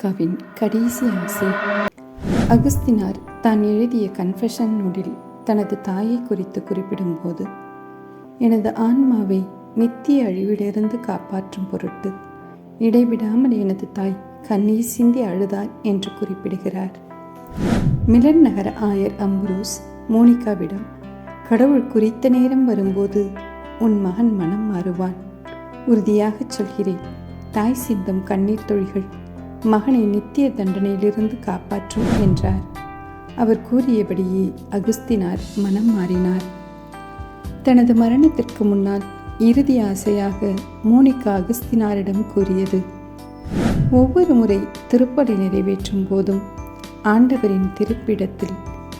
மோனிகாவின் கடைசி ஆசை. அகஸ்தினார் தான் எழுதிய கன்ஃபெஷன் நூலில் தனது தாயை குறித்து குறிப்பிடும்போது, எனது ஆன்மாவை நித்திய அழிவிலிருந்து காப்பாற்றும் பொருட்டு இடைவிடாமல் எனது தாய் கண்ணீர் சிந்தி அழுதார் என்று குறிப்பிடுகிறார். மிலன் நகர ஆயர் அம்ப்ரோஸ் மோனிகாவிடம், கடவுள் குறித்த நேரம் வரும்போது உன் மகன் மனம் மாறுவான், உறுதியாகச் சொல்கிறேன், தாய் சிந்தும் கண்ணீர் துளிகள் மகனை நித்திய தண்டனையிலிருந்து காப்பாற்றும் என்றார். அவர் கூறியபடியே அகஸ்தினார் மனம் மாறினார். தனது மரணத்திற்கு முன்னால் இறுதி ஆசையாக மோனிகா அகஸ்தினாரிடம் கூறியது, ஒவ்வொரு முறை திருப்பலி நிறைவேற்றும் போதும் ஆண்டவரின் திருப்பிடத்தில்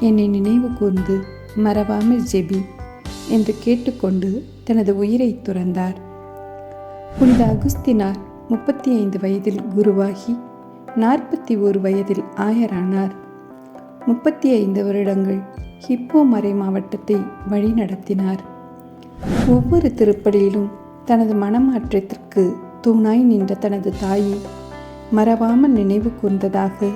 என்னை நினைவு கூர்ந்து மறவாமல் ஜெபி என்று கேட்டுக்கொண்டு தனது உயிரை துறந்தார். புனித அகஸ்தினார் 35 வயதில் குருவாகி 41 வயதில் ஆயரானார். 35 வருடங்கள் ஹிப்போ மறை மாவட்டத்தை வழிநடத்தினார். ஒவ்வொரு திருப்பலியிலும் தனது மனமாற்றத்திற்கு தூணாய் நின்ற தனது தாயை மறவாமல் நினைவு கூர்ந்ததாக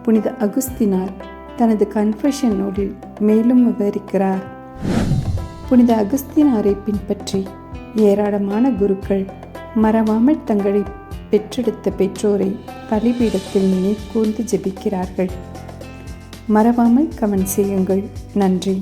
புனித அகஸ்தினார் தனது கன்ஃபெஷன் நூலில் மேலும் விவரிக்கிறார். புனித அகஸ்தினாரை பின்பற்றி ஏராளமான குருக்கள் மறவாமல் தங்களை பெற்றெடுத்த பெற்றோரை பலிபீடத்தில் நினைவு கூர்ந்து ஜெபிக்கிறார்கள். மறவாமல் கமெண்ட் செய்யுங்கள். நன்றி.